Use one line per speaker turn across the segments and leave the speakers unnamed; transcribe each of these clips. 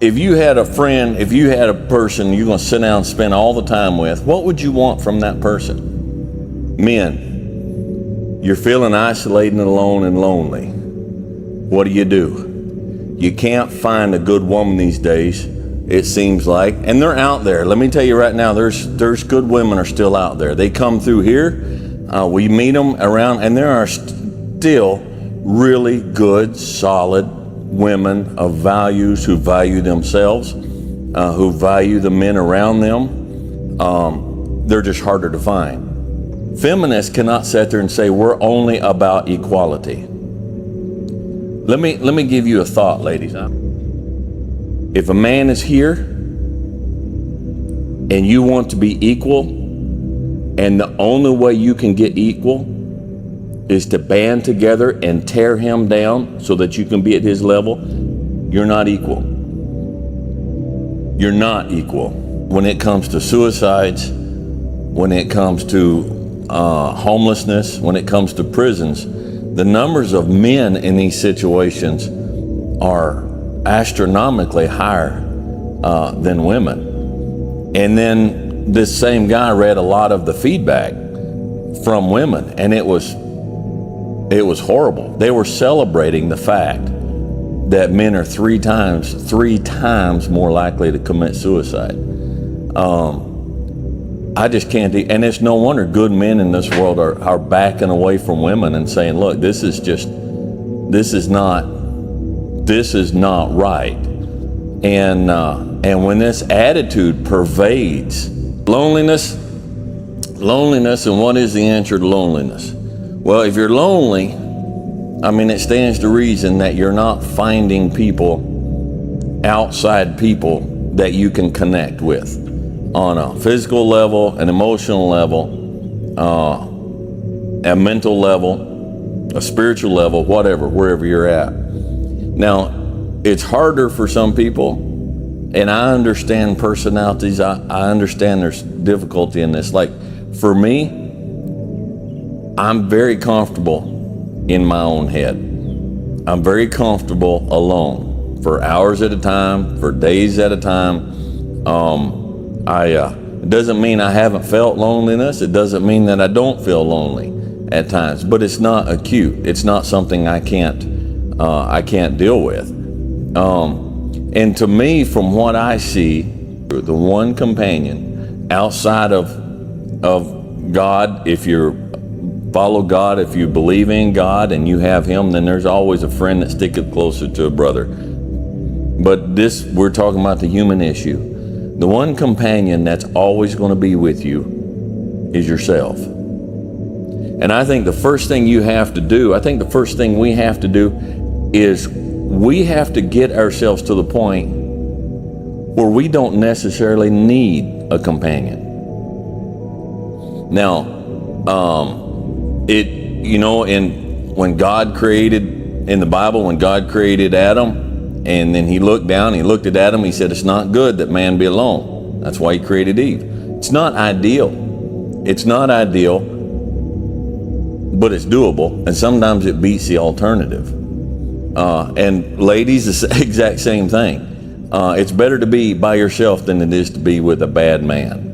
If you had a friend, if you had a person you're going to sit down and spend all the time with, what would you want from that person? Men, you're feeling isolated and alone and lonely. What do? You can't find a good woman these days, it seems like. And they're out there. Let me tell you right now, there's good women are still out there. They come through here, we meet them around, and there are still really good, solid women of values who value themselves, who value the men around them. They're just harder to find. Feminists cannot sit there and say we're only about equality. Let me give you a thought, ladies. If a man is here and you want to be equal, and the only way you can get equal is to band together and tear him down so that you can be at his level, you're not equal. You're not equal. When it comes to suicides, when it comes to homelessness, when it comes to prisons, the numbers of men in these situations are astronomically higher than women. And then this same guy read a lot of the feedback from women, and it was horrible. They were celebrating the fact that men are three times more likely to commit suicide. I just can't, and it's no wonder good men in this world are backing away from women and saying, look, this is not right. And when this attitude pervades loneliness, and what is the answer to loneliness? Well, if you're lonely, I mean, it stands to reason that you're not finding people, outside people, that you can connect with on a physical level, an emotional level, a mental level, a spiritual level, whatever, wherever you're at. Now, it's harder for some people, and I understand personalities. I understand there's difficulty in this. Like, for me, I'm very comfortable in my own head. I'm very comfortable alone for hours at a time, for days at a time. It doesn't mean I haven't felt loneliness. It doesn't mean that I don't feel lonely at times, but it's not acute. It's not something I can't deal with. And to me, from what I see, the one companion outside of God, if you follow God, if you believe in God and you have Him, then there's always a friend that sticketh closer to a brother. But we're talking about the human issue. The one companion that's always going to be with you is yourself. And I think the first thing we have to do is we have to get ourselves to the point where we don't necessarily need a companion. Now, when God created, in the Bible, when God created Adam, and then He looked down, He looked at Adam, He said, it's not good that man be alone. That's why He created Eve. It's not ideal. It's not ideal, but it's doable, and sometimes it beats the alternative. And ladies, the exact same thing. It's better to be by yourself than it is to be with a bad man.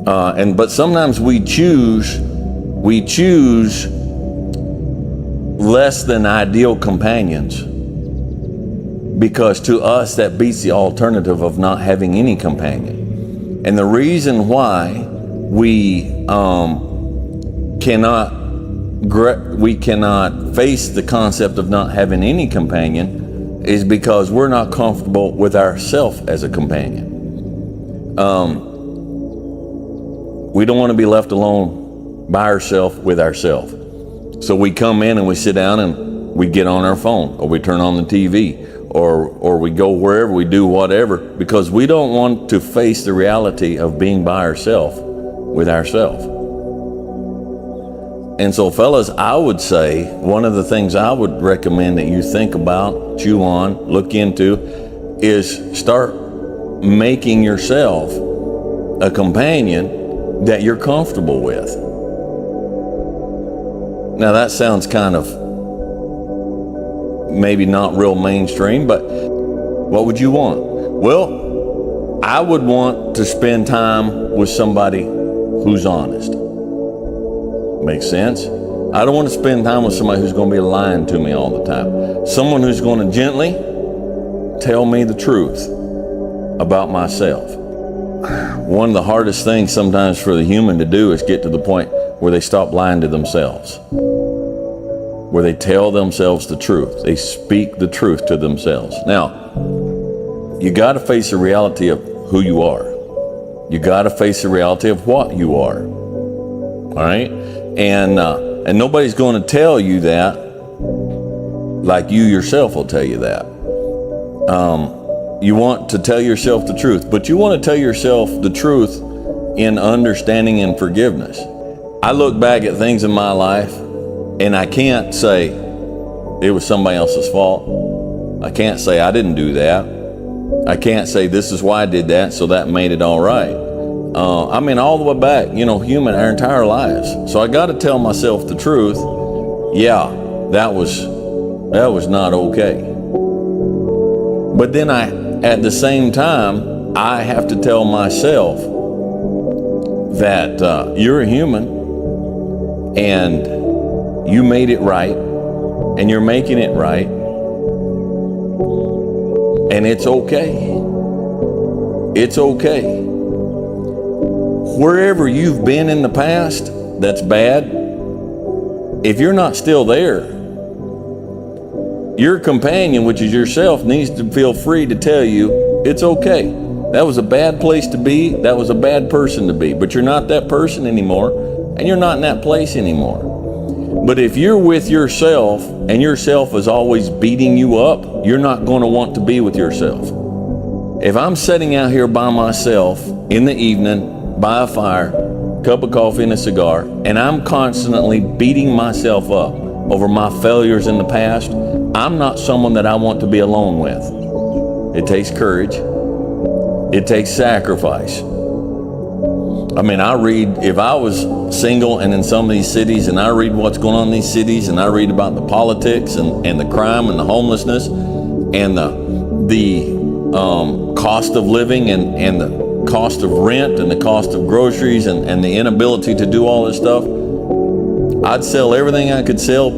But sometimes we choose less than ideal companions, because to us that beats the alternative of not having any companion. And the reason why we cannot face the concept of not having any companion is because we're not comfortable with ourselves as a companion. We don't want to be left alone by ourselves with ourselves. So we come in and we sit down and we get on our phone, or we turn on the TV, or we go wherever, we do whatever, because we don't want to face the reality of being by ourselves with ourselves. And so, fellas, I would say one of the things I would recommend that you think about, chew on, look into, is start making yourself a companion that you're comfortable with. Now, that sounds kind of maybe not real mainstream, but what would you want? Well, I would want to spend time with somebody who's honest. Makes sense? I don't want to spend time with somebody who's going to be lying to me all the time. Someone who's going to gently tell me the truth about myself. One of the hardest things sometimes for the human to do is get to the point where they stop lying to themselves, where they tell themselves the truth. They speak the truth to themselves. Now, you got to face the reality of who you are. You got to face the reality of what you are. All right? And nobody's going to tell you that like you yourself will tell you that. You want to tell yourself the truth, but you want to tell yourself the truth in understanding and forgiveness. I look back at things in my life and I can't say it was somebody else's fault. I can't say I didn't do that. I can't say this is why I did that, so that made it all right. I mean, all the way back, human, our entire lives. So I got to tell myself the truth. Yeah, that was not okay. But then at the same time, I have to tell myself that you're a human and you made it right and you're making it right. And it's okay. It's okay. Wherever you've been in the past that's bad, if you're not still there, your companion, which is yourself, needs to feel free to tell you it's okay. That was a bad place to be. That was a bad person to be. But you're not that person anymore, and you're not in that place anymore. But if you're with yourself and yourself is always beating you up, you're not going to want to be with yourself. If I'm sitting out here by myself in the evening, by a fire, cup of coffee and a cigar, and I'm constantly beating myself up over my failures in the past, I'm not someone that I want to be alone with. It takes courage. It takes sacrifice. I mean, if I was single and in some of these cities and I read what's going on in these cities and I read about the politics and the crime and the homelessness and the cost of living and the cost of rent and the cost of groceries and the inability to do all this stuff, I'd sell everything I could sell,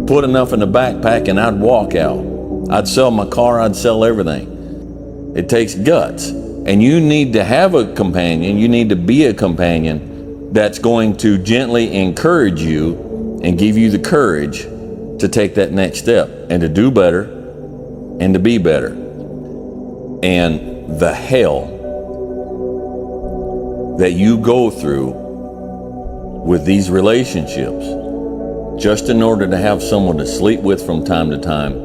put enough in the backpack, and I'd walk out. I'd sell my car, I'd sell everything. It takes guts. And you need to have a companion, you need to be a companion that's going to gently encourage you and give you the courage to take that next step and to do better and to be better. And the hell that you go through with these relationships just in order to have someone to sleep with from time to time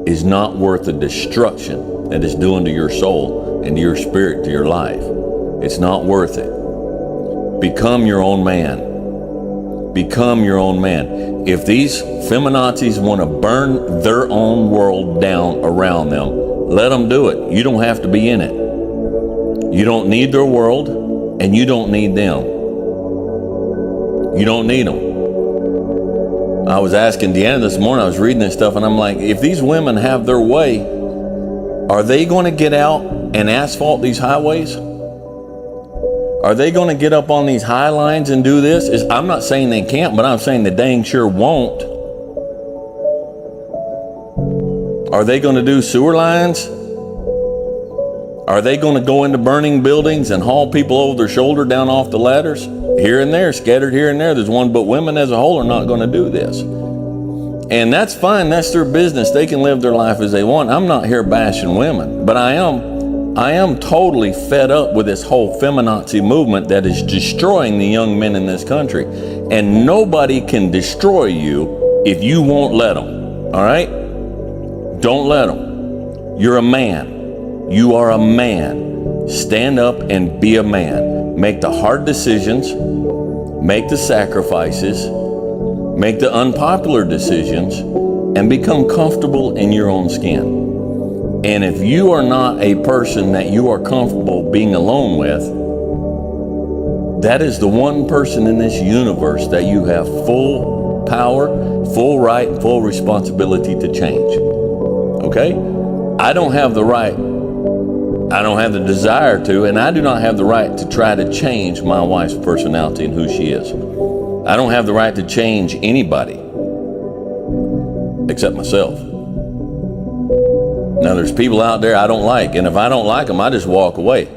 is not worth the destruction that it's doing to your soul and to your spirit, to your life. It's not worth it. Become your own man. Become your own man. If these feminazis want to burn their own world down around them, let them do it. You don't have to be in it. You don't need their world, and you don't need them. You don't need them. I was asking Deanna this morning, I was reading this stuff, and I'm like, if these women have their way, are they going to get out and asphalt these highways? Are they going to get up on these high lines and do this? I'm not saying they can't, but I'm saying they dang sure won't. Are they going to do sewer lines? Are they going to go into burning buildings and haul people over their shoulder down off the ladders? Here and there, scattered here and there, there's one, but women as a whole are not going to do this. And that's fine, that's their business. They can live their life as they want. I'm not here bashing women, but I am totally fed up with this whole feminazi movement that is destroying the young men in this country. And nobody can destroy you if you won't let them, all right? Don't let them. You're a man. You are a man. Stand up and be a man. Make the hard decisions, make the sacrifices, make the unpopular decisions, and become comfortable in your own skin. And if you are not a person that you are comfortable being alone with, that is the one person in this universe that you have full power, full right, and full responsibility to change. Okay? I don't have the right I don't have the desire to, and I do not have the right to try to change my wife's personality and who she is. I don't have the right to change anybody except myself. Now, there's people out there I don't like, and if I don't like them, I just walk away.